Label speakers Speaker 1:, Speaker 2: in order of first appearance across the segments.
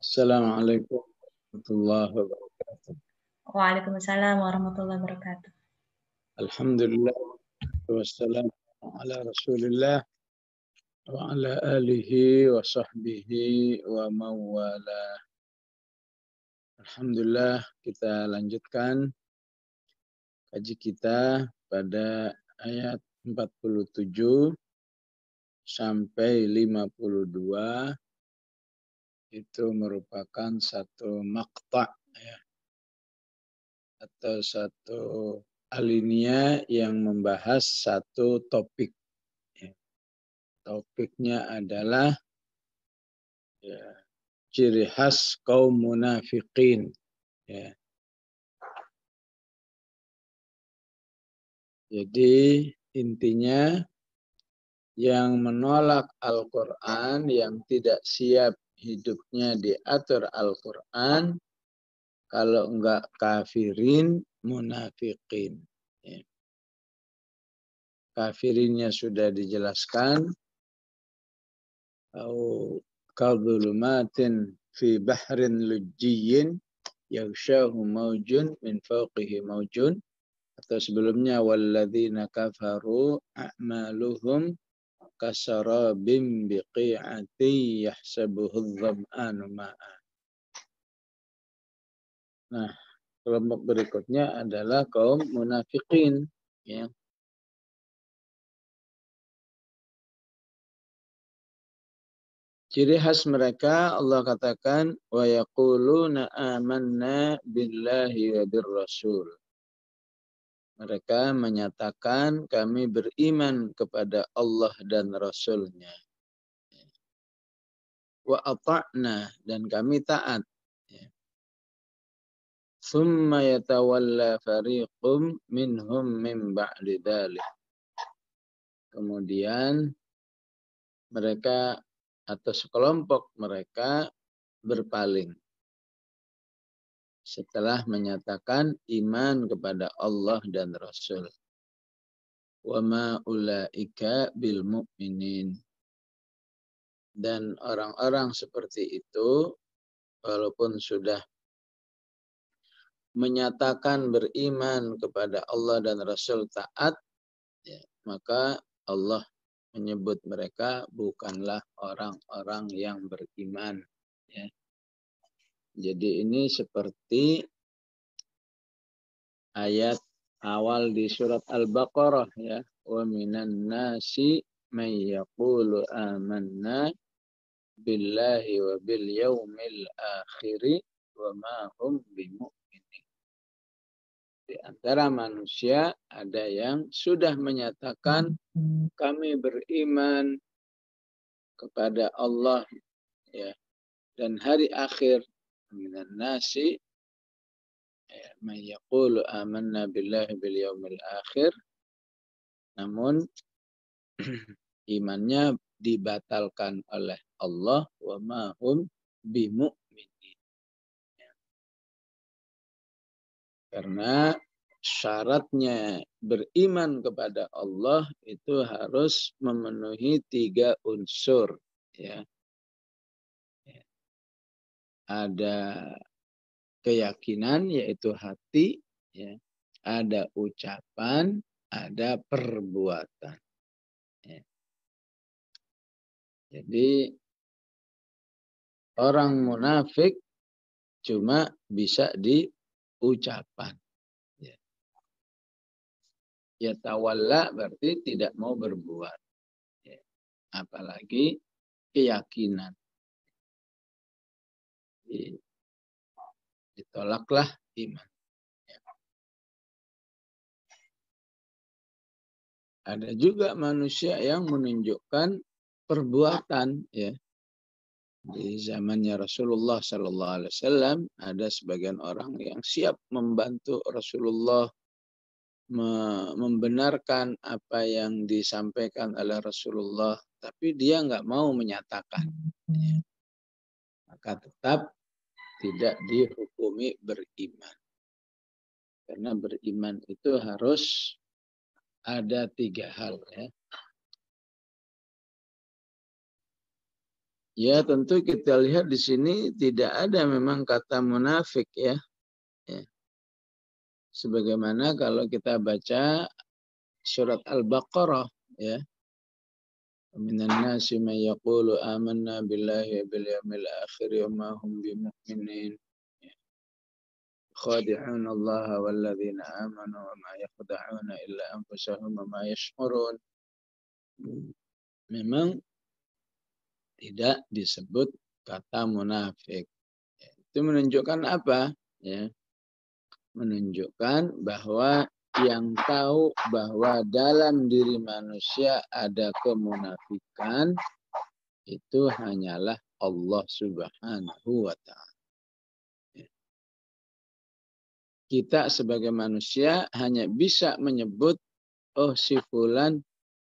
Speaker 1: Assalamualaikum warahmatullahi wabarakatuh.
Speaker 2: Waalaikumsalam warahmatullahi wabarakatuh.
Speaker 1: Alhamdulillah wassalamu ala Rasulillah wa ala alihi wa sahbihi wa mawala. Alhamdulillah, kita lanjutkan kaji kita pada ayat 47 sampai 52. Itu merupakan satu maqta' ya, atau satu alinea yang membahas satu topik. Ya. Topiknya adalah ya, ciri khas kaum munafikin. Ya. Jadi intinya yang menolak Al-Quran, yang tidak siap hidupnya diatur Al-Quran, kalau enggak kafirin, munafikin. Ya. Kafirinnya sudah dijelaskan. Au kadhulumatin fi bahrin lujjiyin yaghshahu maujun min fawqihi maujun. Atau sebelumnya walladzina kafaru a'maluhum kasarabim biqi'ati yahsabuhu dham'anu ma'a. Nah, kelompok berikutnya adalah kaum munafikin, ya. Ciri khas mereka Allah katakan wa yaquluna amanna billahi wa birrasul. Mereka menyatakan kami beriman kepada Allah dan Rasul-Nya. Wa ata'na, dan kami taat. Thumma yatawalla fariqum minhum min ba'di dzalik. Kemudian mereka atau sekelompok mereka berpaling setelah menyatakan iman kepada Allah dan Rasul. Wa ma ulaika bil mu'minin. Dan orang-orang seperti itu walaupun sudah menyatakan beriman kepada Allah dan Rasul taat, ya, maka Allah menyebut mereka bukanlah orang-orang yang beriman. Ya. Jadi ini seperti ayat awal di surat Al-Baqarah, ya. Wa minan nasi may yaqulu amanna billahi wa bil yaumil akhiri wa ma hum bimu'minin. Di antara manusia ada yang sudah menyatakan kami beriman kepada Allah, ya, dan hari akhir. Minan nasi man yaqulu amanna billahi bil yaumil akhir, namun imannya dibatalkan oleh Allah, wa ma hum bimu'minin. Karena syaratnya beriman kepada Allah itu harus memenuhi 3 unsur, ya. Ada keyakinan, yaitu hati, ya. Ada ucapan, ada perbuatan. Ya. Jadi orang munafik cuma bisa di ucapan. Ya. Ya tawalla berarti tidak mau berbuat. Ya. Apalagi keyakinan. Ditolaklah iman. Ya. Ada juga manusia yang menunjukkan perbuatan, ya. Di zamannya Rasulullah SAW ada sebagian orang yang siap membantu Rasulullah membenarkan apa yang disampaikan oleh Rasulullah, tapi dia nggak mau menyatakan. Ya. Maka tetap tidak dihukumi beriman. Karena beriman itu harus ada 3 hal, ya. Ya tentu kita lihat di sini tidak ada memang kata munafik ya. Ya. Sebagaimana kalau kita baca surat Al-Baqarah ya. Minan nasi man yaqulu amanna billahi wa bil yawmil akhir wa ma hum bimu'minin. Khadi'un Allah walladzina amanu wa ma yakhda'una illa anfusahum wa ma yash'urun. Memang tidak disebut kata munafik. Itu menunjukkan apa? Ya. Menunjukkan bahwa yang tahu bahwa dalam diri manusia ada kemunafikan itu hanyalah Allah Subhanahu wa Ta'ala. Kita sebagai manusia hanya bisa menyebut, oh si fulan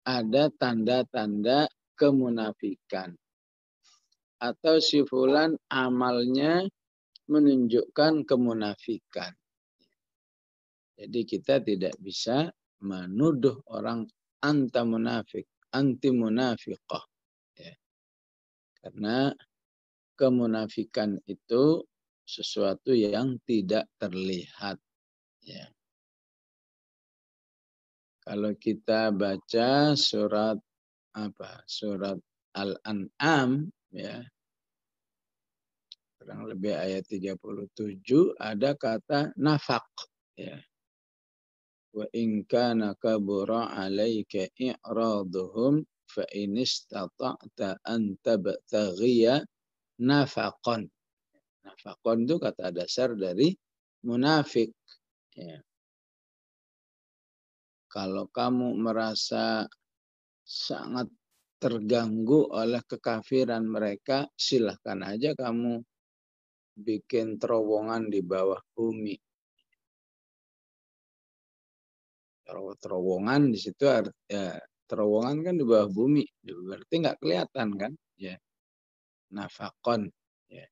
Speaker 1: ada tanda-tanda kemunafikan. Atau si fulan amalnya menunjukkan kemunafikan. Jadi kita tidak bisa menuduh orang anta munafik, anti munafiqah. Ya. Karena kemunafikan itu sesuatu yang tidak terlihat. Ya. Kalau kita baca surat Surat Al-An'am ya. Kurang lebih ayat 37 ada kata nafaq ya. Wa in kana kabura 'alaika i'raduhum fa in istata'ta an tabtaghiya nafaqan. Nafaqan itu kata dasar dari munafik. Ya. Kalau kamu merasa sangat terganggu oleh kekafiran mereka, silahkan aja kamu bikin terowongan di bawah bumi. Terowongan di situ ya, terowongan kan di bawah bumi, berarti nggak kelihatan kan? Ya, nafakon. Ya.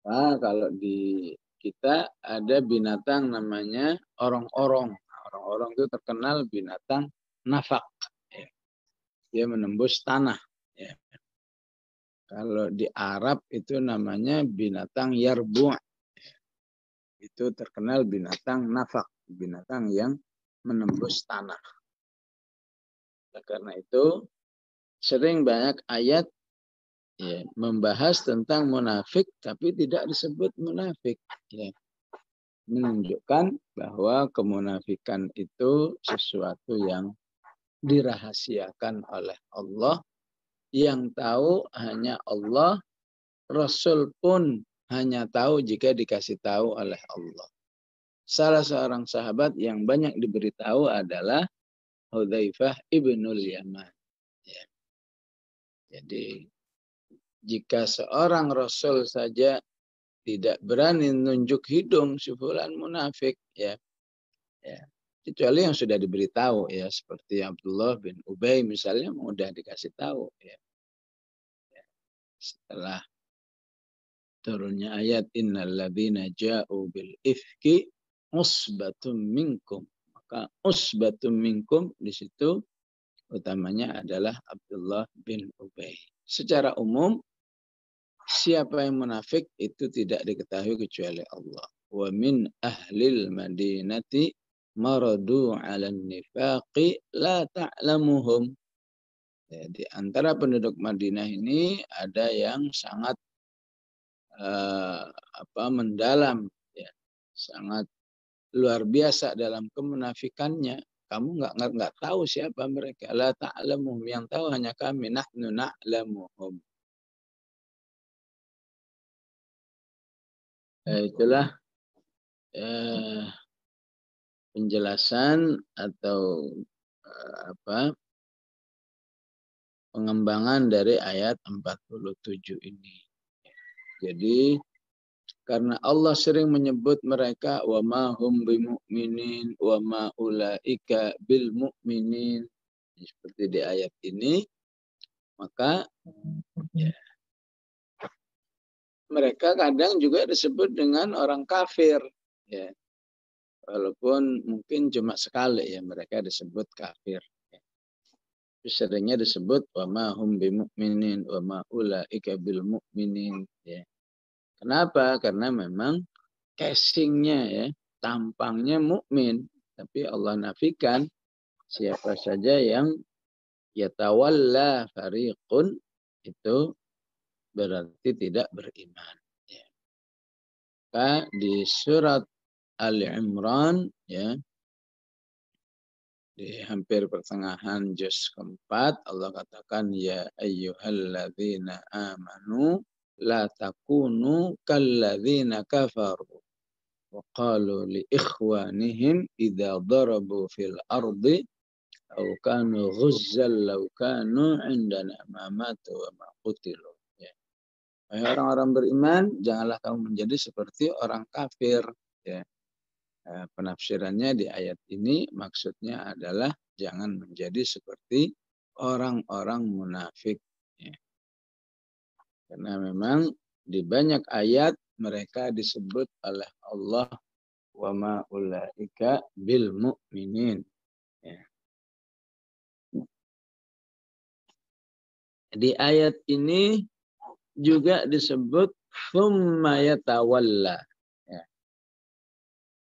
Speaker 1: Nah, kalau di kita ada binatang namanya orong-orong. Orong-orong itu terkenal binatang nafak. Ya. Dia menembus tanah. Ya. Kalau di Arab itu namanya binatang yarbu'. Itu terkenal binatang nafak, binatang yang menembus tanah. Nah, karena itu sering banyak ayat ya, membahas tentang munafik, tapi tidak disebut munafik. Ya. Menunjukkan bahwa kemunafikan itu sesuatu yang dirahasiakan oleh Allah, yang tahu hanya Allah, Rasul pun hanya tahu jika dikasih tahu oleh Allah. Salah seorang sahabat yang banyak diberitahu adalah Hudzaifah ibnul Yaman. Ya. Jadi jika seorang Rasul saja tidak berani nunjuk hidung si fulan munafik, ya, kecuali yang sudah diberitahu, ya, seperti Abdullah bin Ubay misalnya mudah dikasih tahu, ya. Setelah turunnya ayat innal ladzina ja'u bil ifki usbatum minkum, maka usbatum minkum di situ utamanya adalah Abdullah bin Ubay. Secara umum siapa yang munafik itu tidak diketahui kecuali Allah. Wa min ahlil madinati maradu 'alan nifaqi la ta'lamuhum. Ya, di antara penduduk Madinah ini ada yang sangat mendalam, ya, sangat luar biasa dalam kemunafikannya. Kamu nggak tahu siapa mereka. La ta'lamuhum, yang tahu hanya kami. Nahnu na'lamuhum. Itulah penjelasan atau pengembangan dari ayat 47 ini. Jadi karena Allah sering menyebut mereka wa ma hum bimu'minin wa ma ulaika bil mu'minin seperti di ayat ini, maka ya, mereka kadang juga disebut dengan orang kafir, ya. Walaupun mungkin cuma sekali ya mereka disebut kafir. seringnya disebut wa ma hum bimu'minin wa ma ulaika bil mu'minin ya. Kenapa? Karena memang casingnya ya, tampangnya mukmin, tapi Allah nafikan siapa saja yang yatawalla fariqun itu berarti tidak beriman. Ya. Maka di surat Ali Imran ya, di hampir pertengahan juz keempat Allah katakan ya ayyuhalladzina amanu la takunu kalladzina kafaru wa qalu li ikhwanihim idza darabu fil ardi aw kanu ghuzzal law kanu indana ma matu wa ma qutilu. Ya. Orang-orang beriman janganlah kamu menjadi seperti orang kafir ya. Penafsirannya di ayat ini maksudnya adalah jangan menjadi seperti orang-orang munafik. Ya. Karena memang di banyak ayat mereka disebut oleh Allah wa ma ulaika bil mu'minin. Ya. Di ayat ini juga disebut thumma yatawalla.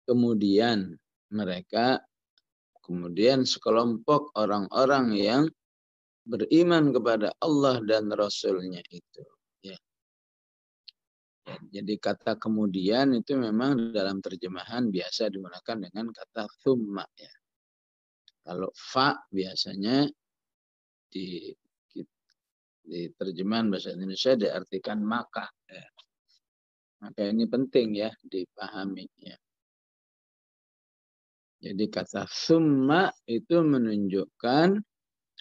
Speaker 1: Kemudian sekelompok orang-orang yang beriman kepada Allah dan Rasul-Nya itu. Ya. Jadi kata kemudian itu memang dalam terjemahan biasa digunakan dengan kata thumma. Ya. Kalau fa biasanya di terjemahan bahasa Indonesia diartikan maka. Ya. Maka ini penting ya dipahami. Ya. Jadi kata summa itu menunjukkan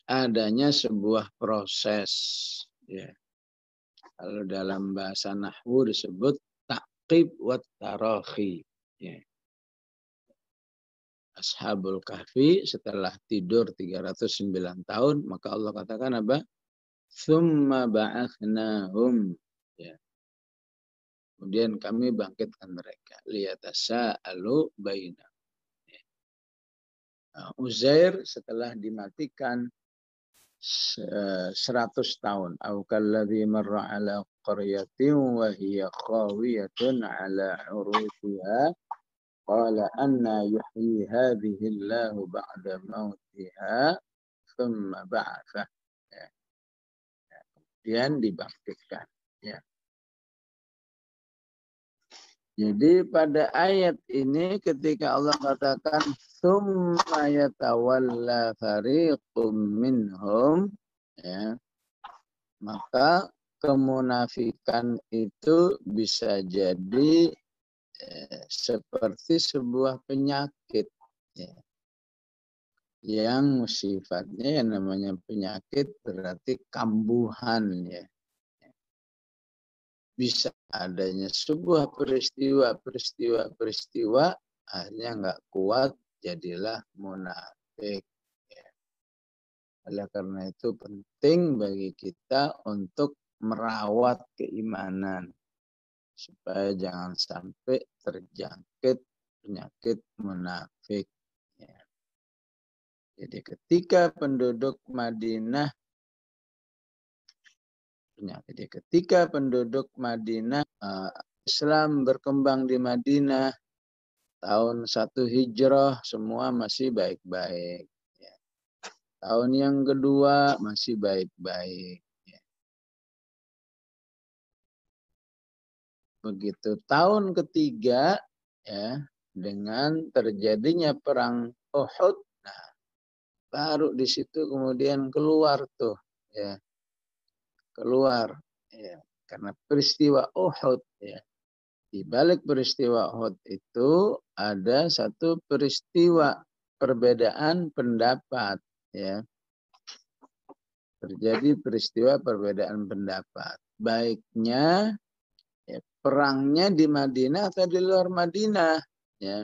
Speaker 1: adanya sebuah proses. Ya. Kalau dalam bahasa nahwu disebut ta'qib wa tarakhi. Ya. Ashabul Kahfi setelah tidur 309 tahun, maka Allah katakan apa? Summa ba'athnahum. Ya. Kemudian kami bangkitkan mereka. Liyatasa'alu bainahum. Uzair setelah dimatikan 100 tahun. Au kalladzi marra ala qaryatin wa hiya khawiyatun ala urushiha qala anna yuhyi hadhihi Allahu ba'da mautiha thumma ba'atha. Ya. Kemudian dibangkitkan. Ya. Jadi pada ayat ini ketika Allah katakan summa yatawalla fariqum minhum ya, maka kemunafikan itu bisa jadi seperti sebuah penyakit ya, yang sifatnya yang namanya penyakit berarti kambuhan ya. Bisa adanya sebuah peristiwa akhirnya nggak kuat jadilah munafik. Ya. Oleh karena itu penting bagi kita untuk merawat keimanan supaya jangan sampai terjangkit penyakit munafik. Ya. Jadi ketika penduduk Madinah Jadi ketika penduduk Madinah, Islam berkembang di Madinah, tahun 1 Hijrah semua masih baik-baik. Ya. Tahun yang kedua masih baik-baik. Ya. Begitu tahun ketiga, ya, dengan terjadinya perang Uhud, nah, baru di situ kemudian keluar tuh, ya. Keluar ya, karena peristiwa Uhud ya. Di balik peristiwa Uhud itu ada satu peristiwa perbedaan pendapat ya. Terjadi peristiwa perbedaan pendapat. Baiknya ya, perangnya di Madinah atau di luar Madinah ya.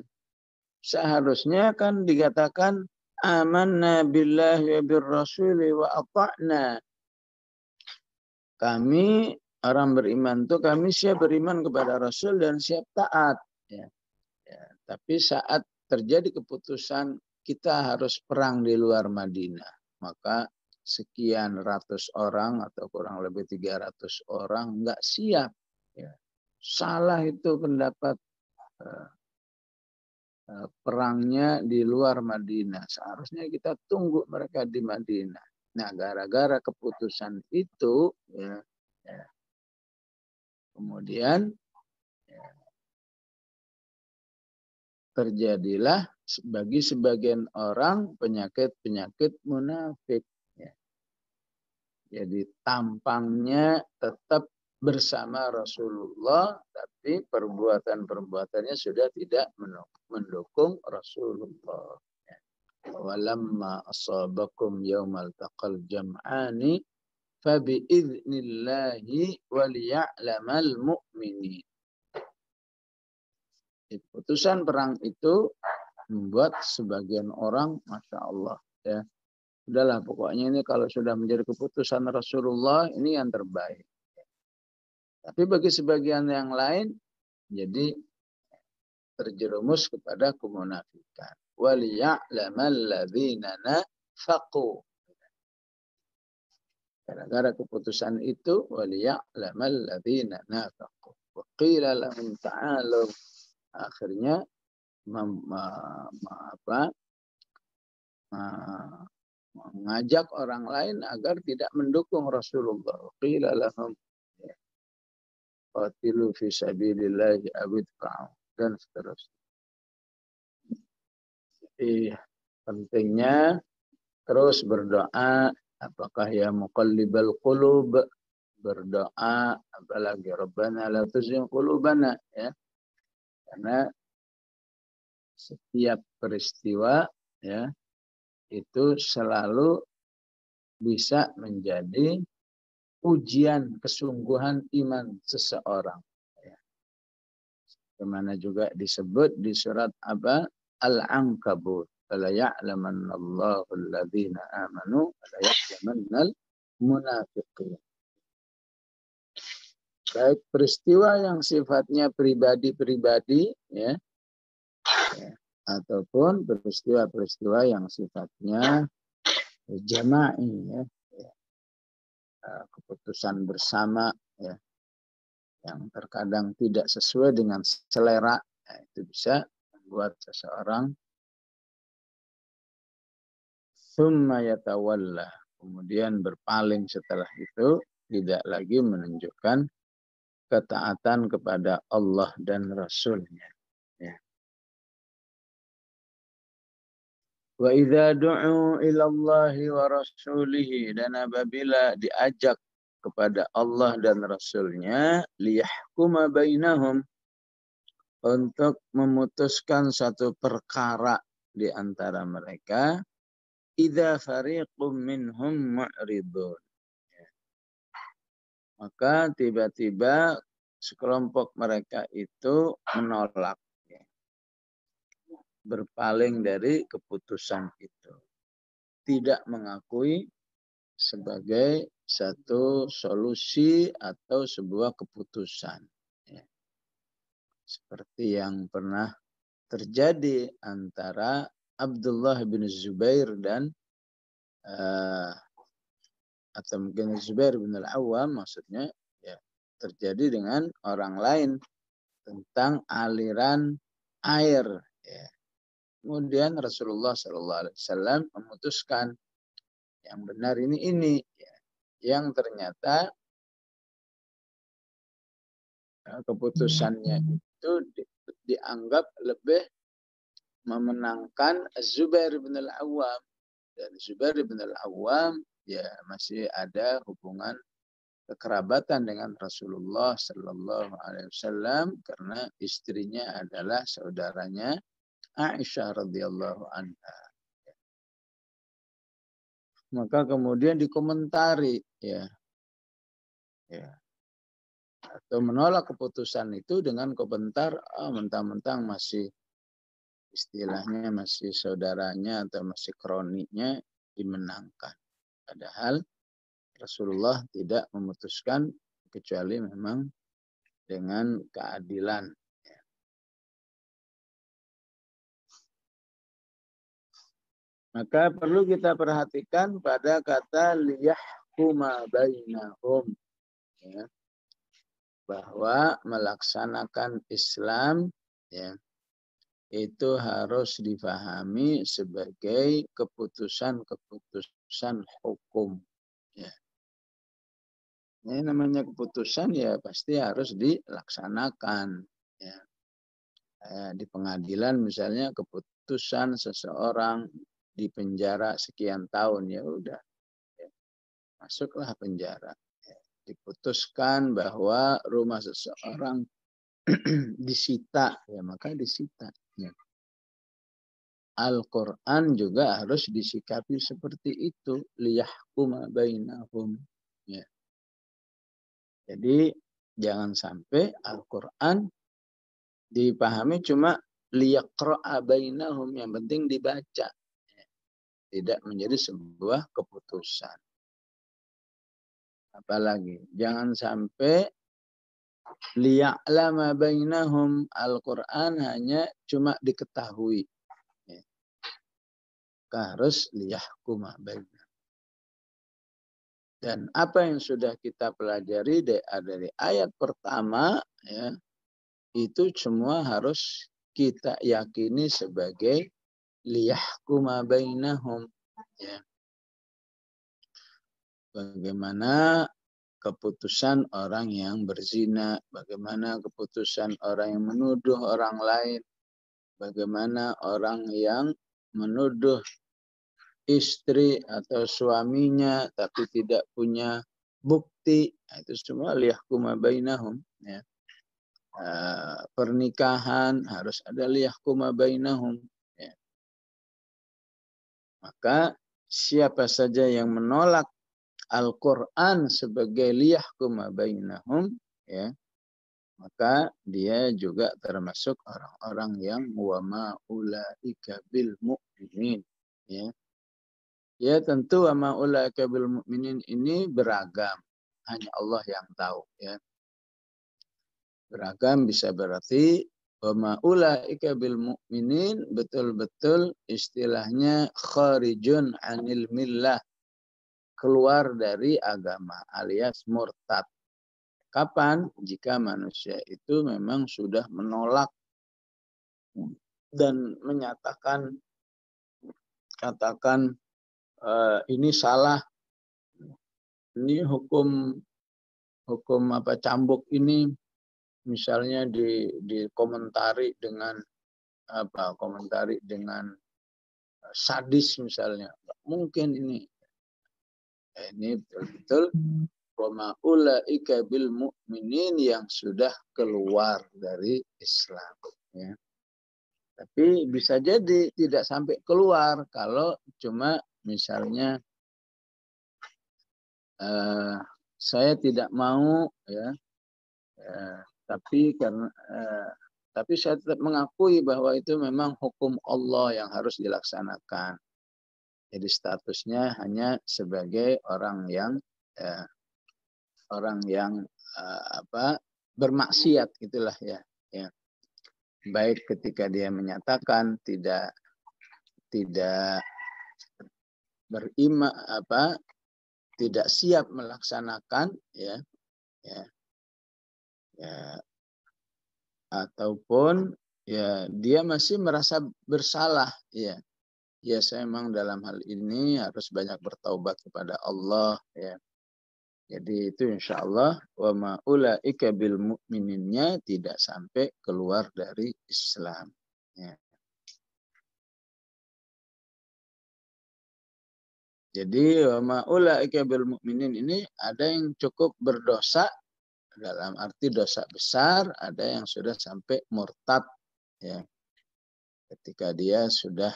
Speaker 1: Seharusnya kan dikatakan amanna billahi wa birrasuli wa ata'na. Kami orang beriman itu kami siap beriman kepada Rasul dan siap taat. Ya. Ya. Tapi saat terjadi keputusan kita harus perang di luar Madinah, maka sekian ratus orang atau kurang lebih 300 orang nggak siap. Ya. Salah itu pendapat perangnya di luar Madinah. Seharusnya kita tunggu mereka di Madinah. Nah, gara-gara keputusan itu, ya, kemudian ya, terjadilah bagi sebagian orang penyakit-penyakit munafik. Ya. Jadi tampangnya tetap bersama Rasulullah, tapi perbuatan-perbuatannya sudah tidak mendukung Rasulullah. Walamma asabakum yawmal taqal jam'ani fabi'idnillahi waliya'lamal mu'minin. Putusan perang itu membuat sebagian orang, Masya Allah, ya, udahlah pokoknya ini kalau sudah menjadi keputusan Rasulullah ini yang terbaik. Tapi bagi sebagian yang lain jadi terjerumus kepada kemunafikan. Waliya'lamal ladzina nafaqu. Gara-gara keputusan itu waliya'lamal ladzina nafaqu. Wa qila lahum ta'alu. Akhirnya mengajak orang lain agar tidak mendukung Rasulullah. Qila lahum qatilu fi sabilillahi awidfa'u dan seterusnya. Jadi pentingnya terus berdoa, apakah ya muqallibal qulub, berdoa apalagi Rabbana la tuzigh qulubana, ya. Karena setiap peristiwa, ya, itu selalu bisa menjadi ujian kesungguhan iman seseorang. Kemana juga disebut di surat apa? Al-Ankabut. Fala ya'lamanna Allahu alladhina amanu wa la ya'lamannal munafiqin. Baik peristiwa yang sifatnya pribadi-pribadi, ya, ataupun peristiwa-peristiwa yang sifatnya jama'i, ya, keputusan bersama, ya, yang terkadang tidak sesuai dengan selera, ya, itu bisa membuat seseorang summa yatawalla, kemudian berpaling setelah itu, tidak lagi menunjukkan ketaatan kepada Allah dan Rasul-Nya. Ya. Wa idza du'u ila Allahi wa rasulihi, dan apabila diajak kepada Allah dan Rasul-Nya, liyahkuma bainahum, untuk memutuskan satu perkara di antara mereka, idza fariqum minhum mu'ridun. Maka tiba-tiba sekelompok mereka itu menolak, ya, berpaling dari keputusan itu, tidak mengakui sebagai satu solusi atau sebuah keputusan, ya. Seperti yang pernah terjadi antara Abdullah bin Zubair dan atau mungkin Zubair bin Al-Awwam, maksudnya, ya, terjadi dengan orang lain tentang aliran air, ya. Kemudian Rasulullah SAW memutuskan yang benar ini, ya, yang ternyata keputusannya itu dianggap lebih memenangkan Zubair bin Al-Awwam. Dan Zubair bin Al-Awwam, ya, masih ada hubungan kekerabatan dengan Rasulullah Sallallahu Alaihi Wasallam karena istrinya adalah saudaranya Aisyah radhiyallahu anha. Maka kemudian dikomentari, ya, atau menolak keputusan itu dengan komentar, mentang-mentang masih istilahnya masih saudaranya atau masih kroniknya dimenangkan. Padahal Rasulullah tidak memutuskan kecuali memang dengan keadilan. Maka perlu kita perhatikan pada kata liyahkuma bainahum, ya, bahwa melaksanakan Islam, ya, itu harus difahami sebagai keputusan-keputusan hukum. Ya. Ini namanya keputusan, ya pasti harus dilaksanakan. Ya. Di pengadilan misalnya keputusan seseorang di penjara sekian tahun, ya udah, ya, masuklah penjara. Ya. Diputuskan bahwa rumah seseorang disita, ya maka disita. Ya. Al-Quran juga harus disikapi seperti itu, liyahkuma bainahum. Ya. Jadi jangan sampai Al-Quran dipahami cuma liyaqra'a bainahum, yang penting dibaca, tidak menjadi sebuah keputusan. Apalagi jangan sampai liya'lama bainahum, Al-Quran hanya cuma diketahui. Harus liyahkuma bainahum. Dan apa yang sudah kita pelajari dari ayat pertama, ya, itu semua harus kita yakini sebagai liyahkuma bainahum. Ya. Bagaimana keputusan orang yang berzina, bagaimana keputusan orang yang menuduh orang lain, bagaimana orang yang menuduh istri atau suaminya tapi tidak punya bukti, itu semua liyahkuma bainahum. Ya. Pernikahan harus ada liyahkuma bainahum. Ya. Maka siapa saja yang menolak Al-Quran sebagai liyahkuma bainahum, ya, maka dia juga termasuk orang-orang yang wama ulaika bil mu'minin. Ya. Ya tentu wama ulaika bil mu'minin ini beragam. Hanya Allah yang tahu. Ya. Beragam bisa berarti wama ulaika bil mu'minin betul-betul istilahnya kharijun anil millah, keluar dari agama alias murtad. Kapan? Jika manusia itu memang sudah menolak dan menyatakan, katakan ini salah, ini hukum apa cambuk ini misalnya dikomentari dengan apa, komentari dengan sadis misalnya, mungkin ini betul-betul wama ulaika bil mu'minin yang sudah keluar dari Islam. Ya. Tapi bisa jadi tidak sampai keluar kalau cuma misalnya saya tidak mau, ya, tapi saya tetap mengakui bahwa itu memang hukum Allah yang harus dilaksanakan. Jadi statusnya hanya sebagai orang yang bermaksiat, gitulah, ya. Ya. Baik ketika dia menyatakan tidak beriman, tidak siap melaksanakan, ya, ataupun ya dia masih merasa bersalah, ya. Ya saya memang dalam hal ini harus banyak bertaubat kepada Allah, ya. Jadi itu insya Allah wa ma'ulaika bil mu'mininnya tidak sampai keluar dari Islam. Ya. Jadi wa ma'ulaika bil mu'minin ini ada yang cukup berdosa dalam arti dosa besar, ada yang sudah sampai murtad, ya. Ketika dia sudah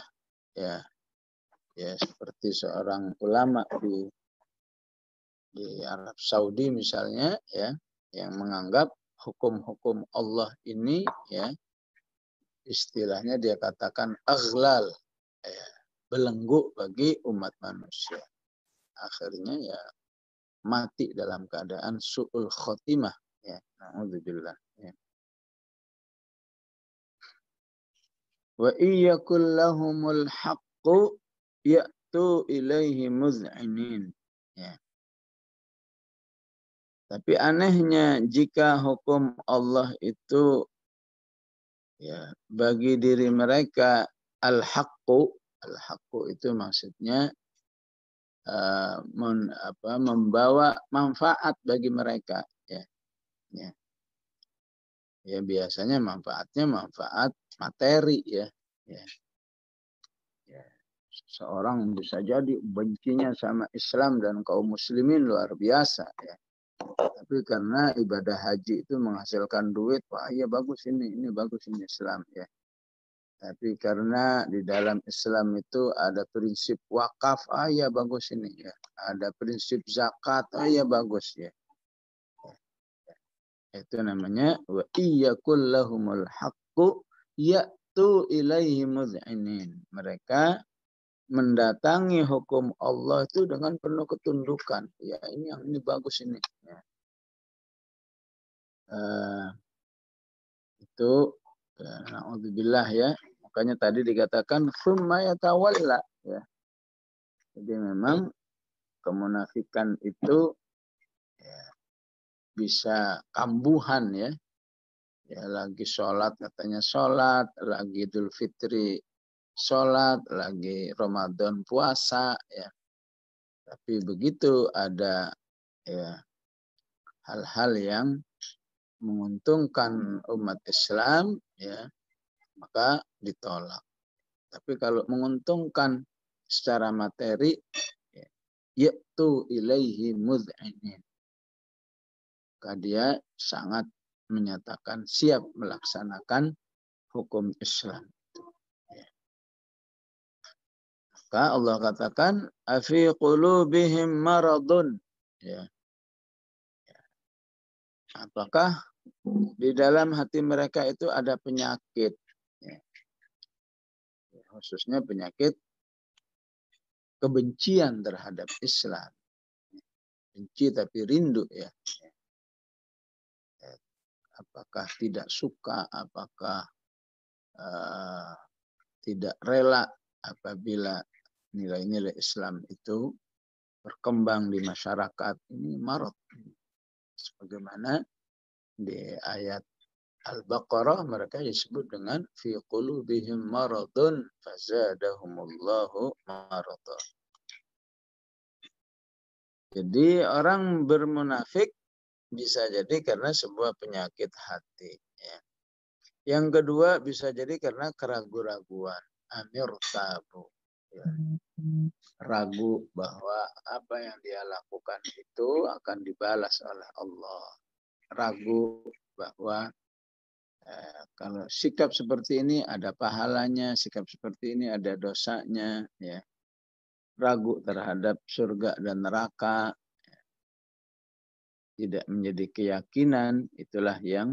Speaker 1: ya seperti seorang ulama di Arab Saudi misalnya, ya, yang menganggap hukum-hukum Allah ini, ya, istilahnya dia katakan aghlal, ya, belenggu bagi umat manusia. Akhirnya ya mati dalam keadaan su'ul khotimah, ya. Na'udzubillah, ya. Wa iyyakul lahumul haqqu ya'tu ilaihi muz'inin. Ya. Tapi anehnya jika hukum Allah itu ya bagi diri mereka al-haqqu itu maksudnya membawa manfaat bagi mereka ya. Ya. Ya biasanya manfaatnya manfaat materi ya. Ya. Ya. Seorang bisa jadi bencinya sama Islam dan kaum muslimin luar biasa ya. Tapi karena ibadah haji itu menghasilkan duit, wah iya bagus ini bagus ini Islam ya. Tapi karena di dalam Islam itu ada prinsip wakaf, ya bagus ini ya. Ada prinsip zakat, ya bagus ya. Itu namanya wa iyyakul lahumul haqqu ya'tu ilaihi muz'inin. Mereka mendatangi hukum Allah itu dengan penuh ketundukan. Ya ini bagus ini. Ya. Itu na'udzubillah ya. Makanya tadi dikatakan summa yatawalla ya. Jadi memang kemunafikan itu ya, bisa kambuhan ya. Ya lagi sholat katanya sholat, lagi Idul Fitri sholat, lagi Ramadan puasa ya. Tapi begitu ada ya hal-hal yang menguntungkan umat Islam ya maka ditolak. Tapi kalau menguntungkan secara materi yaitu ilaihi muz'inin. Maka dia sangat menyatakan siap melaksanakan hukum Islam. Maka Allah katakan afi qulubihim maradun. Ya. Apakah di dalam hati mereka itu ada penyakit? Ya. Khususnya penyakit kebencian terhadap Islam. Benci tapi rindu ya. Apakah tidak suka, apakah tidak rela apabila nilai-nilai Islam itu berkembang di masyarakat. Ini marad. Sebagaimana di ayat Al-Baqarah mereka disebut dengan fi qulubihim maradun fazadahumullahu marada. Jadi orang bermunafik bisa jadi karena sebuah penyakit hati. Ya. Yang kedua bisa jadi karena keraguan-raguan. Amir tabu. Ya. Ragu bahwa apa yang dia lakukan itu akan dibalas oleh Allah. Ragu bahwa kalau sikap seperti ini ada pahalanya, sikap seperti ini ada dosanya. Ya. Ragu terhadap surga dan neraka. Tidak menjadi keyakinan, itulah yang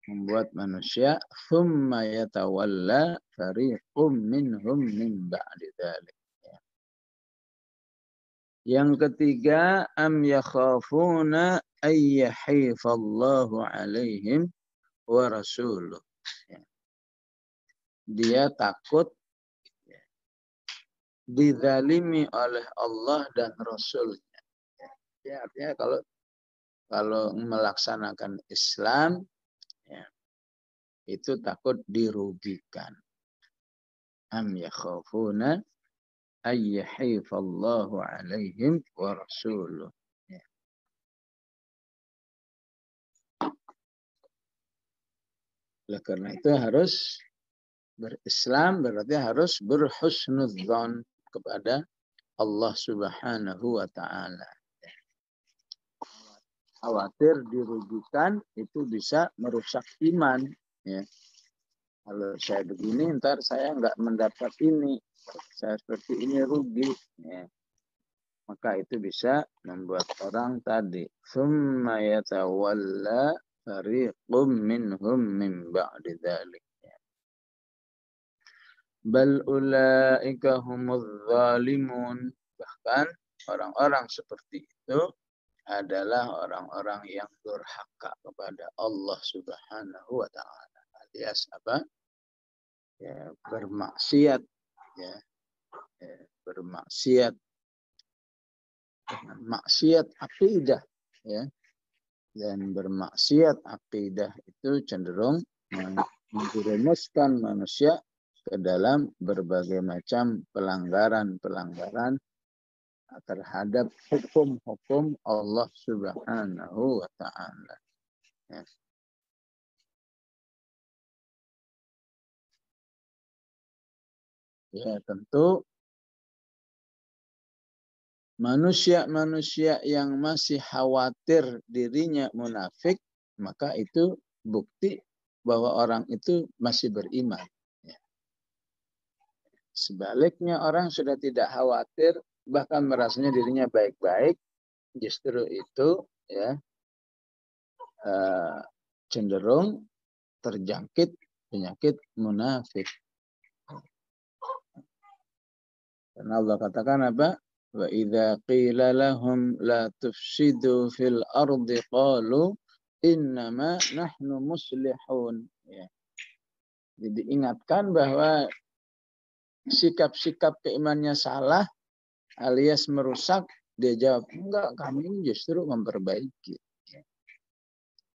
Speaker 1: membuat manusia thumma yatawalla fariqum minhum min ba'di dzalik. Yang ketiga am yakhafuna ay yahifallahu alaihim wa rasuluh. Dia takut dizalimi oleh Allah dan Rasulnya. Ya, artinya kalau melaksanakan Islam ya, itu takut dirugikan. Am yakhafuna ay yahifallahu alaihim wa rasuluh. Ya. Oleh karena itu harus berislam berarti harus berhusnudzon kepada Allah Subhanahu wa taala. Khawatir dirugikan itu bisa merusak iman ya. Kalau saya begini ntar saya nggak mendapat ini, saya seperti ini rugi ya. Maka itu bisa membuat orang tadi summa yatawalla fariqum minhum min ba'di dzalik. Bal ulaika humuz zalimun. Bahkan orang-orang seperti itu adalah orang-orang yang durhaka kepada Allah Subhanahu wa taala. Alias apa? Ya, bermaksiat ya. bermaksiat dengan maksiat akidah, ya. Dan bermaksiat akidah itu cenderung menjerumuskan manusia ke dalam berbagai macam pelanggaran-pelanggaran terhadap hukum-hukum Allah Subhanahu wa Ta'ala. Ya. Ya, tentu manusia-manusia yang masih khawatir dirinya munafik, maka itu bukti bahwa orang itu masih beriman. Ya. Sebaliknya orang sudah tidak khawatir, bahkan merasanya dirinya baik-baik, justru itu ya cenderung terjangkit penyakit munafik. Karena Allah katakan apa? Wa idza qila lahum la tufsidu fil ardi qalu innama nahnu muslihun. Ya. Jadi ingatkan bahwa sikap-sikap keimannya salah alias merusak, dia jawab, enggak, kami ini justru memperbaiki. Ya.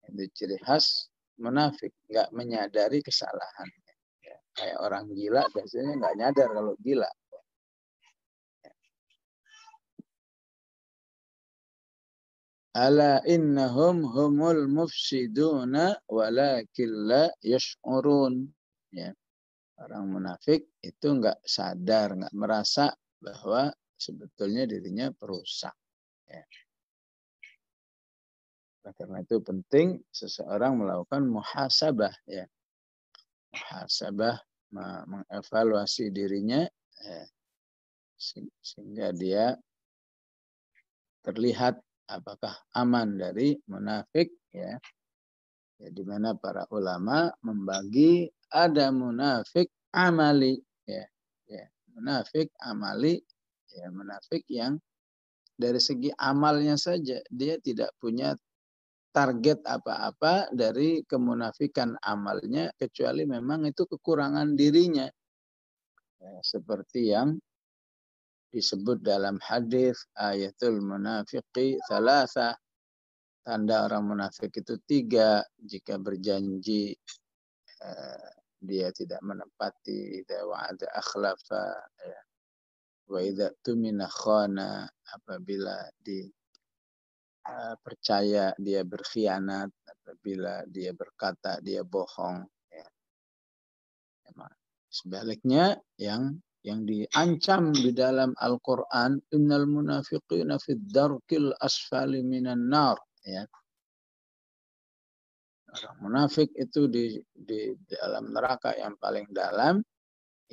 Speaker 1: Itu ciri khas munafik, enggak menyadari kesalahan. Ya. Kayak orang gila biasanya enggak nyadar kalau gila. Ala innahum humul mufsiduna walakin la yash'urun. Ya. Orang munafik itu enggak sadar, enggak merasa bahwa sebetulnya dirinya perusak. Ya. Karena itu penting seseorang melakukan muhasabah. Ya. Muhasabah, mengevaluasi dirinya, ya, sehingga dia terlihat apakah aman dari munafik, ya. Ya, di mana para ulama membagi ada munafik amali, ya. Ya, munafik amali, ya, munafik yang dari segi amalnya saja dia tidak punya target apa-apa dari kemunafikan amalnya kecuali memang itu kekurangan dirinya, ya, seperti yang disebut dalam hadis ayatul munafiqi thalatha, tanda orang munafik itu 3, jika berjanji dia tidak menepati, idza wa'ada akhlafa, ya, wa idza tumina khana, apabila percaya dia berkhianat, apabila dia berkata dia bohong, ya. Sebaliknya yang diancam di dalam Al-Quran, innal munafiqina fid darkil asfali minan nar, ya. Orang munafik itu di dalam neraka yang paling dalam,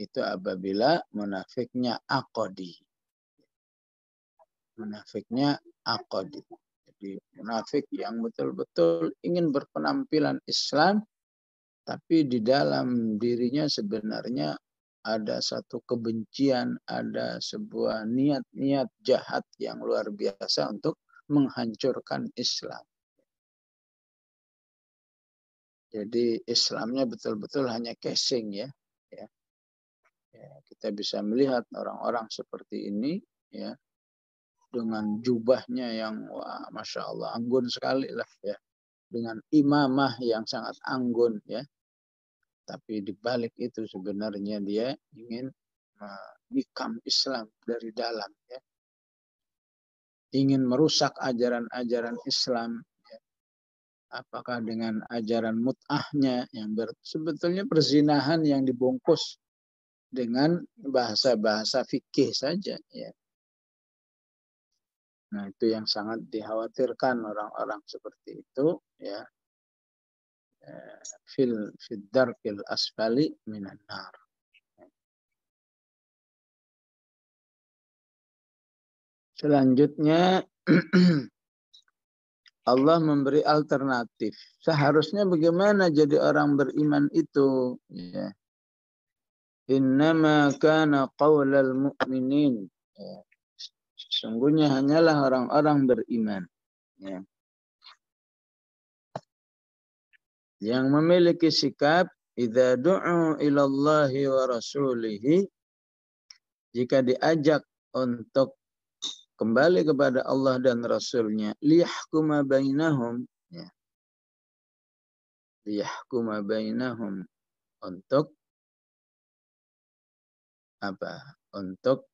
Speaker 1: itu apabila munafiknya aqdi. Munafiknya aqdi. Jadi munafik yang betul-betul ingin berpenampilan Islam, tapi di dalam dirinya sebenarnya ada satu kebencian, ada sebuah niat-niat jahat yang luar biasa untuk menghancurkan Islam. Jadi Islamnya betul-betul hanya casing, ya. Ya. Kita bisa melihat orang-orang seperti ini, ya, dengan jubahnya yang wah, masya Allah, anggun sekali lah, ya, dengan imamah yang sangat anggun, ya. Tapi di balik itu sebenarnya dia ingin menikam Islam dari dalam, ya. Ingin merusak ajaran-ajaran Islam, ya. Apakah dengan ajaran mut'ahnya yang sebetulnya perzinahan yang dibungkus dengan bahasa-bahasa fikih saja, ya. Nah, itu yang sangat dikhawatirkan orang-orang seperti itu, ya. Fil darkil asfali minan nar. Selanjutnya Allah memberi alternatif. Seharusnya bagaimana jadi orang beriman itu? Ya. Innama kana qaulal mu'minin. Ya. Sesungguhnya hanyalah orang-orang beriman, ya, yang memiliki sikap idza du'u ila Allahi wa rasulihi, jika diajak untuk kembali kepada Allah dan Rasul-Nya, liyahkuma bainahum, ya. Liyahkuma bainahum, untuk apa? Untuk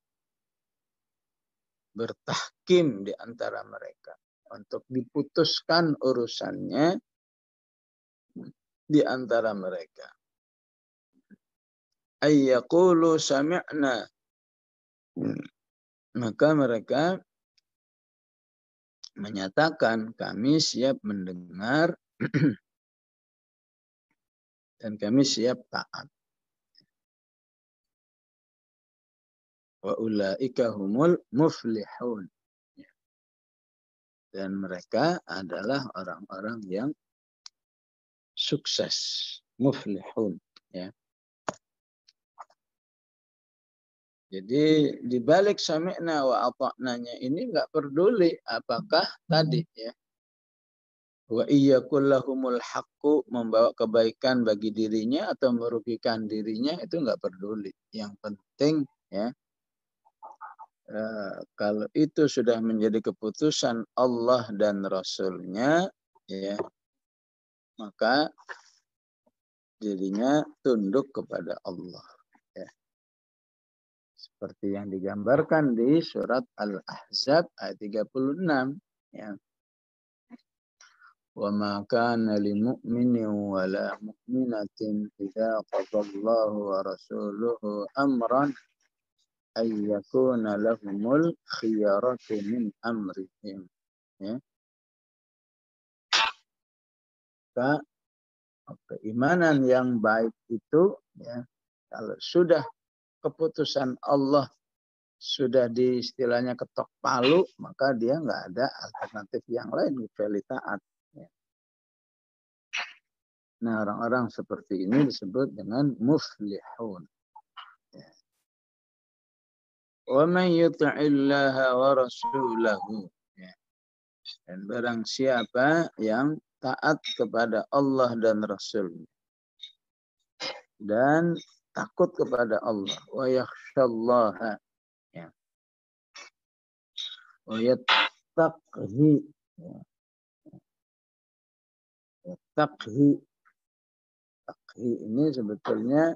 Speaker 1: bertahkim di antara mereka, untuk diputuskan urusannya di antara mereka. Ayyaqulu sami'na, maka mereka menyatakan kami siap mendengar dan kami siap taat. Wa ulaika humul muflihun. Dan mereka adalah orang-orang yang sukses, muflihun, ya. Jadi di balik sami'na wa ata'nanya ini enggak peduli apakah tadi, ya. Wa iyyakullahumul haqqu, membawa kebaikan bagi dirinya atau merugikan dirinya, itu enggak peduli. Yang penting, ya, kalau itu sudah menjadi keputusan Allah dan Rasul-Nya, ya, maka dirinya tunduk kepada Allah, ya. Seperti yang digambarkan di surat Al-Ahzab ayat 36, ya. Wa ma kana lil mu'minin wa la mu'minatin idza qadallahu wa rasuluhu amran ay yakuna lahumul khiyaratu min amrihim, ya. Maka keimanan yang baik itu, ya, kalau sudah keputusan Allah sudah di istilahnya ketok palu, maka dia nggak ada alternatif yang lain kecuali taat, ya. Nah, orang-orang seperti ini disebut dengan muflihun, ya. Wa man yuti'illaha wa rasulahu, ya. Dan barang siapa yang taat kepada Allah dan Rasul dan takut kepada Allah, wa yakhshallaha, ya, wa yattaqhi, ya. Yattaqhi, taqhi ini sebetulnya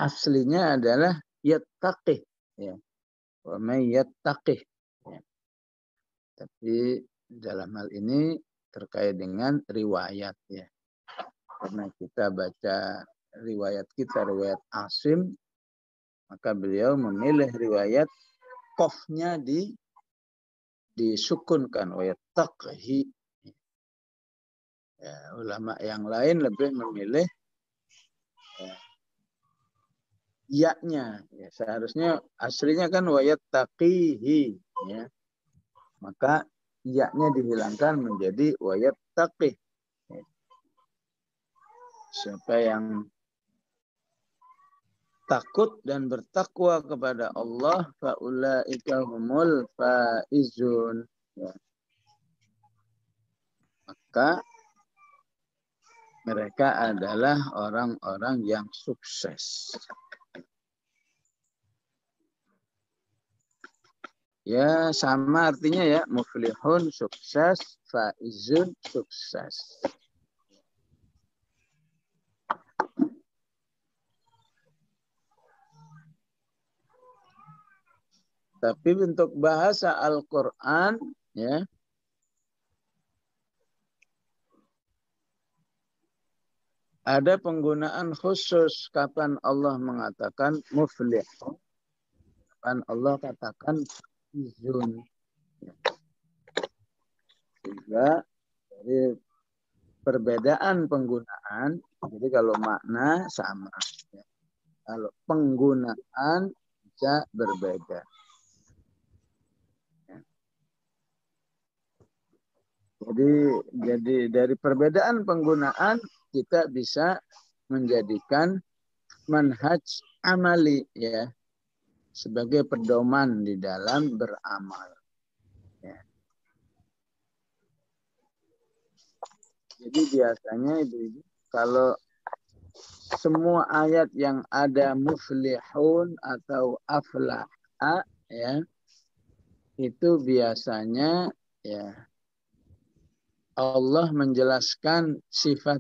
Speaker 1: aslinya adalah yattaqih, ya. Wa may yattaqih, ya. Tapi dalam hal ini terkait dengan riwayat, ya. Karena kita baca riwayat Asim, maka beliau memilih riwayat qafnya disukunkan, wa yattaqhi. Ya, ulama yang lain lebih memilih, ya, ya-nya, ya. Seharusnya aslinya kan wa yattaqihi, ya. Maka ya-nya dihilangkan menjadi wa yattaqih. Ya. Siapa yang takut dan bertakwa kepada Allah, faulaika humul faizun, ya. Maka mereka adalah orang-orang yang sukses. Ya, sama artinya, ya, muflihun sukses, faizun sukses. Tapi bentuk bahasa Al-Quran, ya, ada penggunaan khusus kapan Allah mengatakan muflih, kapan Allah katakan izun. Sehingga dari perbedaan penggunaan, jadi kalau makna sama, ya. Kalau penggunaan bisa berbeda. Jadi dari perbedaan penggunaan kita bisa menjadikan manhaj amali, ya, sebagai pedoman di dalam beramal, ya. Jadi biasanya itu kalau semua ayat yang ada muflihun atau aflah ya, itu biasanya ya Allah menjelaskan sifat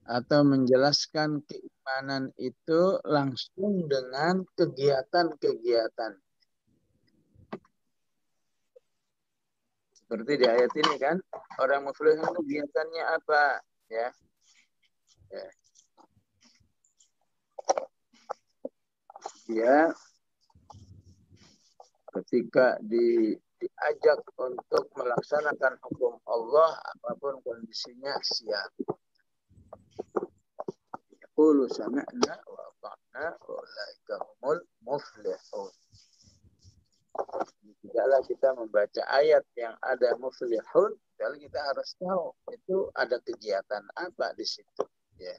Speaker 1: atau menjelaskan keimanan itu langsung dengan kegiatan-kegiatan. Seperti di ayat ini kan, orang muflih itu kegiatannya apa? Ya. Dia ketika diajak untuk melaksanakan hukum Allah, apapun kondisinya siap. Yaqulu sami'na wa ata'na wa ulaika humul muflihun. Tidaklah kita membaca ayat yang ada muflihun, kalau kita harus tahu itu ada kegiatan apa di situ. Ya.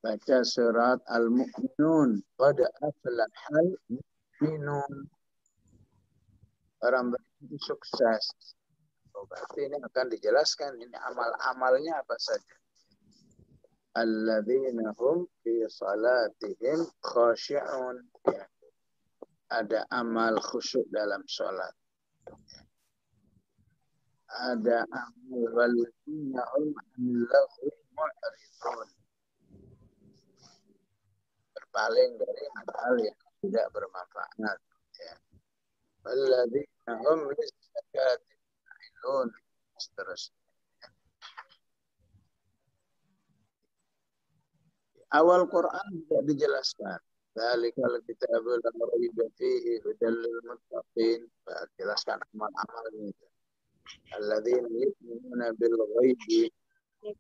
Speaker 1: Baca surat Al-Mu'minun, qad aflahal mu'minun. Orang beriman sukses. Berarti ini akan dijelaskan ini amal-amalnya apa saja. Alladzina hum fi salatihim khashi'un. Ya. Ada amal khusyuk dalam sholat. Ada amal walladzina hum 'anil lagwi mu'ridun. Berpaling dari hal yang tidak bermanfaat. Ya. Walladzina hum lis-zakati fa'ilun. Seterusnya. Awal Quran tidak dijelaskan. Dzalikal kitabul la raiba fihi hudal lil muttaqin. Jelaskan amal-amalnya. Alladzina yu'minuna bil ghaibi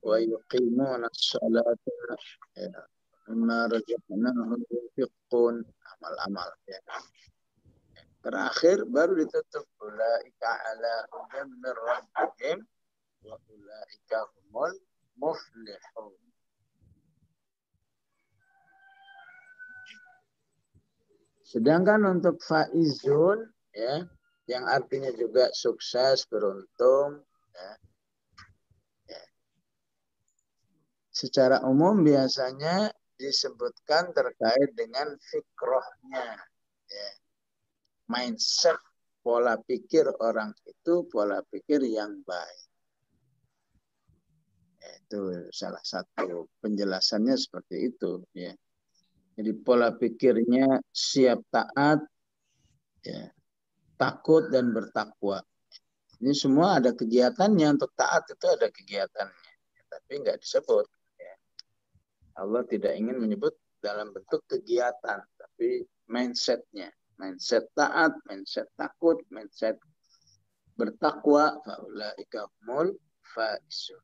Speaker 1: wa yuqimuna as-salata mimma razaqnahum yunfiqun. Amal-amal ya. Terakhir baru ditutup ulaika ala hudan min rabbihim wa ulaika humul muflihun. Sedangkan untuk faizun ya, yang artinya juga sukses, beruntung ya. Ya. Secara umum biasanya disebutkan terkait dengan fikrohnya ya. Mindset, pola pikir orang itu pola pikir yang baik. Itu salah satu penjelasannya seperti itu ya. Jadi pola pikirnya siap taat, ya, takut dan bertakwa. Ini semua ada kegiatannya. Untuk taat itu ada kegiatannya, ya, tapi nggak disebut. Ya. Allah tidak ingin menyebut dalam bentuk kegiatan, tapi mindsetnya, mindset taat, mindset takut, mindset bertakwa. Faulaika humul faizun.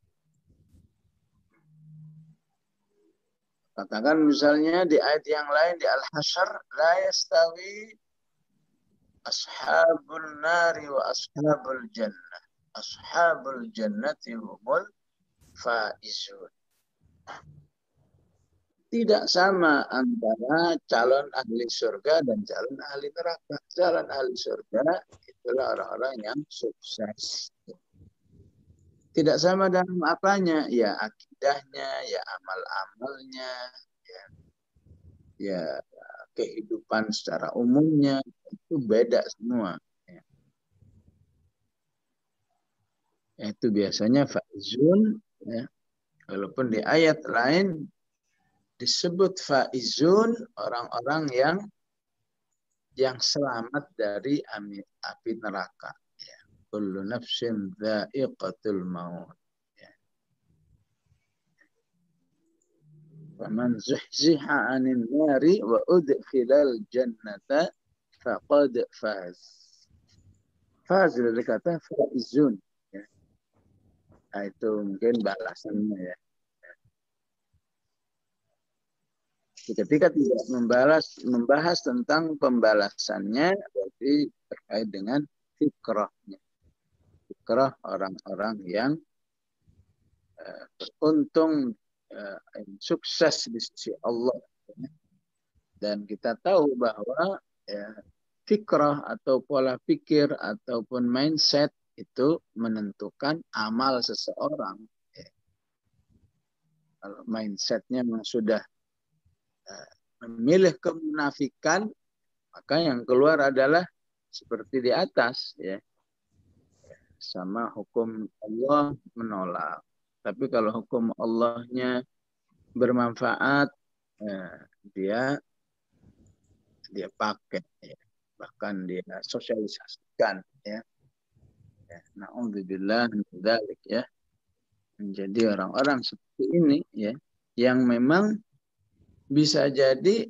Speaker 1: Katakan misalnya di ayat yang lain di Al-Hasyr, la yastawi ashabul nari wa ashabul jannah. Ashabul jannati humul faizun. Tidak sama antara calon ahli surga dan calon ahli neraka. Calon ahli surga itulah orang-orang yang sukses. Tidak sama dalam apanya, ya akidahnya, ya amal-amalnya, ya kehidupan secara umumnya itu beda semua. Ya. Itu biasanya faizun, ya. Walaupun di ayat lain disebut faizun orang-orang yang selamat dari api neraka. Ya. Kullu nafsin dha'iqatul maut. Faman zuhziha 'anil nari wa udkhilal jannata faqad faz. Faz dari kata faizun. Ya. Nah, itu mungkin balasannya ya. Ketika tidak membahas tentang pembalasannya, berarti terkait dengan fikrahnya. Fikrah orang-orang yang beruntung, sukses di sisi Allah. Dan kita tahu bahwa fikrah atau pola pikir ataupun mindset itu menentukan amal seseorang. Kalau mindsetnya memang sudah memilih kemunafikan, Maka yang keluar adalah seperti di atas, ya. Sama hukum Allah menolak. Tapi kalau hukum Allahnya bermanfaat, dia pakai, ya. Bahkan dia sosialisasikan, ya. Na'udzubillah min dzalik, ya. Menjadi orang-orang seperti ini, ya, yang memang bisa jadi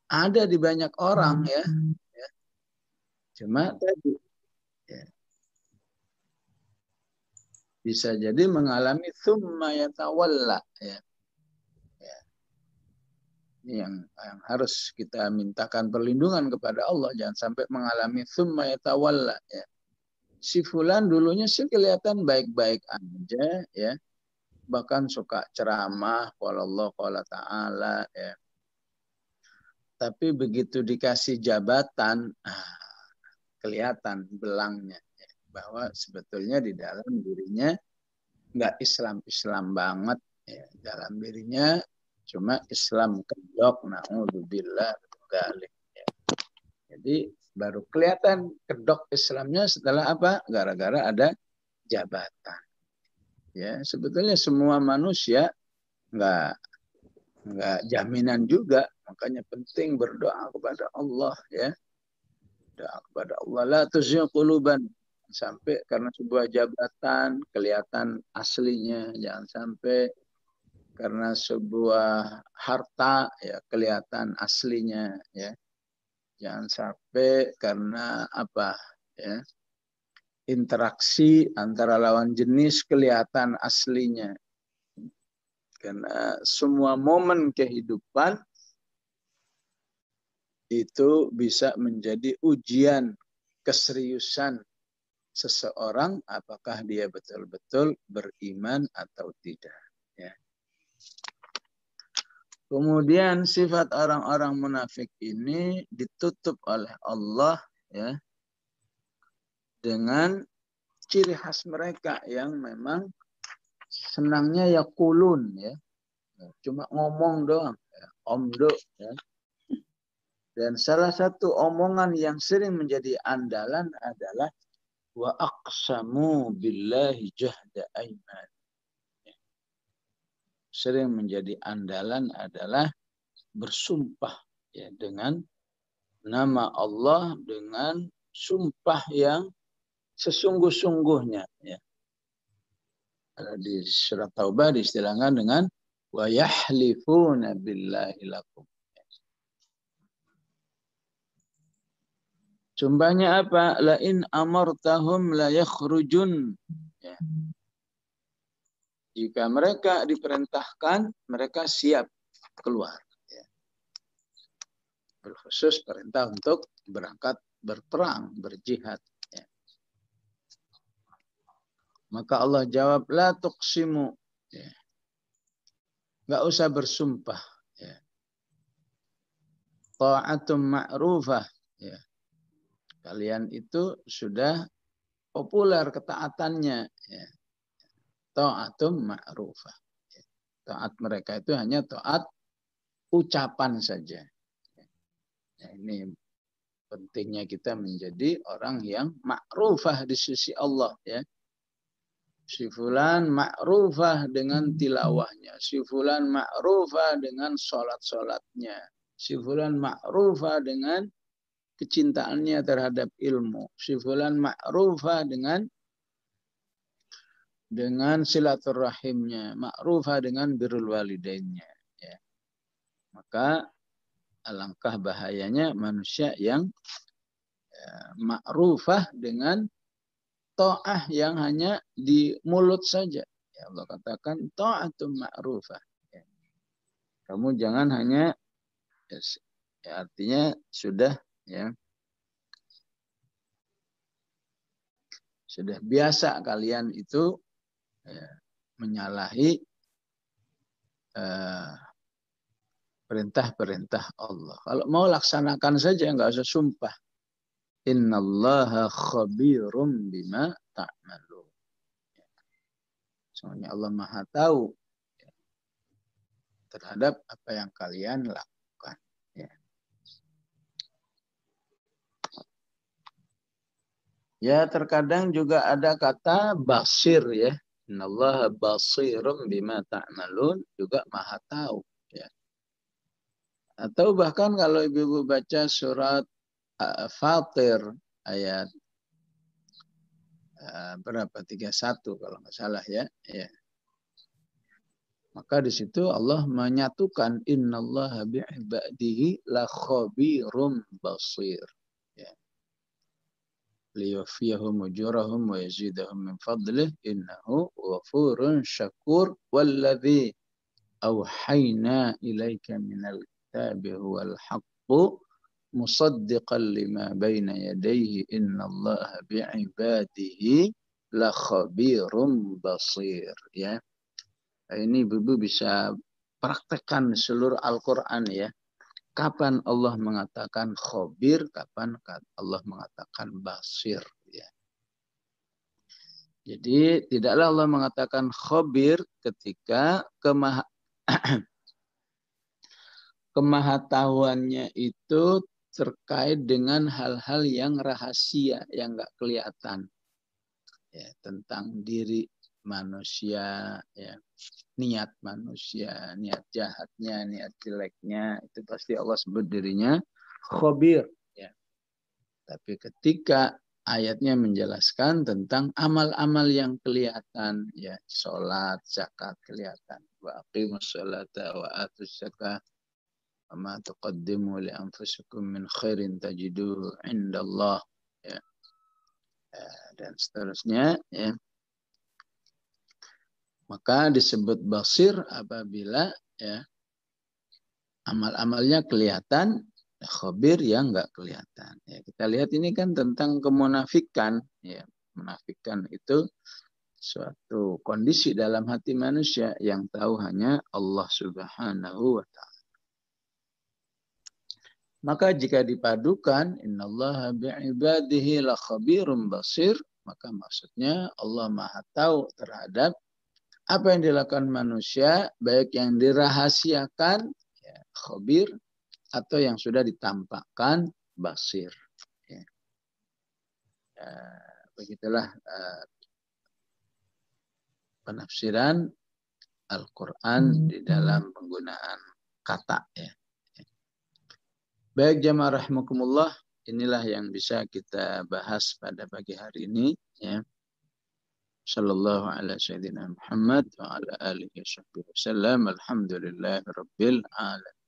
Speaker 1: ada di banyak orang, ya. Cuma tadi, ya, bisa jadi mengalami tsumma yatawalla, ya. Ini yang harus kita mintakan perlindungan kepada Allah, jangan sampai mengalami tsumma yatawalla, ya. Si fulan dulunya sih kelihatan baik-baik aja, ya. Bahkan suka ceramah, qala Allah qala ta'ala, ya. Tapi begitu dikasih jabatan, kelihatan belangnya, ya. Bahwa sebetulnya di dalam dirinya nggak Islam-Islam banget, ya. Dalam dirinya cuma Islam kedok, na'udzubillah dzalik, ya. Jadi baru kelihatan kedok Islamnya setelah apa? Gara-gara ada jabatan. Ya, sebetulnya semua manusia nggak jaminan juga, makanya penting berdoa kepada Allah, ya. Doa kepada Allah, la tuzigh quluban, sampai karena sebuah jabatan kelihatan aslinya, jangan sampai karena sebuah harta, ya, kelihatan aslinya, ya. Jangan sampai karena apa, ya, interaksi antara lawan jenis kelihatan aslinya. Karena semua momen kehidupan itu bisa menjadi ujian keseriusan seseorang, apakah dia betul-betul beriman atau tidak, ya. Kemudian sifat orang-orang munafik ini ditutup oleh Allah, ya, dengan ciri khas mereka yang memang senangnya yaqulun, ya. Cuma ngomong doang, ya. Omdo, ya. Dan salah satu omongan yang sering menjadi andalan adalah wa aqsamu billahi jahda aiman. Sering menjadi andalan adalah bersumpah, ya, dengan nama Allah dengan sumpah yang sesungguh-sungguhnya, ya. Di surat Taubah diistilahkan dengan wa yahlifuna billahi lakum. Contohnya apa? La in amartahum la yakhrujun. Ya. Jika mereka diperintahkan, mereka siap keluar. Ya. Berkhusus perintah untuk berangkat berperang, berjihad. Ya. Maka Allah jawab, la tuqsimu. Ya. Nggak usah bersumpah. Ya. Ta'atum ma'rufah. Ya. Kalian itu sudah populer ketaatannya. Ya. Ta'atum ma'rufah. Ya. Taat mereka itu hanya taat ucapan saja. Ya, ini pentingnya kita menjadi orang yang ma'rufah di sisi Allah, ya. Si fulan ma'rufah dengan tilawahnya. Si fulan ma'rufah dengan sholat-sholatnya. Si fulan ma'rufah dengan kecintaannya terhadap ilmu. Si fulan ma'rufah dengan silaturahimnya. Ma'rufah dengan birrul walidainnya. Ya. Maka alangkah bahayanya manusia yang ma'rufah dengan ta'ah yang hanya di mulut saja. Ya, Allah katakan ta'atum ma'rufah. Ya. Kamu jangan hanya, ya, artinya sudah, ya, sudah biasa kalian itu, ya, menyalahi perintah-perintah Allah. Kalau mau laksanakan saja, nggak usah sumpah. Innallaha khabirum bima ta'malun. Soalnya Allah Maha tahu, ya, terhadap apa yang kalian lakukan. Ya. Ya, terkadang juga ada kata basir ya. Innallaha basirum bima ta'malun, juga maha tahu ya. Atau bahkan kalau ibu-ibu baca surat Fatir ayat berapa? 31 kalau nggak salah ya. Ya. Maka di situ Allah menyatukan innallaha bi'ibadihi la khabirum basir. Ya. Liyufiyahum ujurahum wa yazidahum min fadlih innahu ghafurun syakur walladzi awhayna ilaika minal kitabi huwal haqqu musaddiqan lima baina yadayhi innallaha bi'ibadihi la khabirum basir. Ya. Ini ibu bisa praktekkan seluruh Al-Quran ya. Kapan Allah mengatakan khabir, kapan Allah mengatakan basir. Ya. Jadi tidaklah Allah mengatakan khabir ketika kemahatauannya itu terkait dengan hal-hal yang rahasia, yang nggak kelihatan. Ya, tentang diri manusia, ya, niat manusia, niat jahatnya, niat jeleknya, itu pasti Allah sebut dirinya khabir. Ya. Tapi ketika ayatnya menjelaskan tentang amal-amal yang kelihatan, ya, sholat, zakat kelihatan, wa aqimus sholata wa atuz zakah, wa ma tuqaddimu li anfusikum min khairin tajiduhu indallah, ya. Dan seterusnya, ya. Maka disebut basir apabila ya amal-amalnya kelihatan, khabir yang enggak kelihatan. Ya, kita lihat ini kan tentang kemunafikan. Ya, menafikan itu suatu kondisi dalam hati manusia yang tahu hanya Allah Subhanahu wa Ta'ala. Maka jika dipadukan innallaha bi'ibadihi la khabirum basir, maka maksudnya Allah Maha tahu terhadap apa yang dilakukan manusia, baik yang dirahasiakan, ya, khabir, atau yang sudah ditampakkan, basir. Ya. Begitulah penafsiran Al-Quran di dalam penggunaan kata. Ya. Baik jamaah rahimakumullah, inilah yang bisa kita bahas pada pagi hari ini. Ya. Sallallahu ala sayyidina Muhammad wa ala alihi wa sahbihi wasallam. Alhamdulillahi rabbil alamin.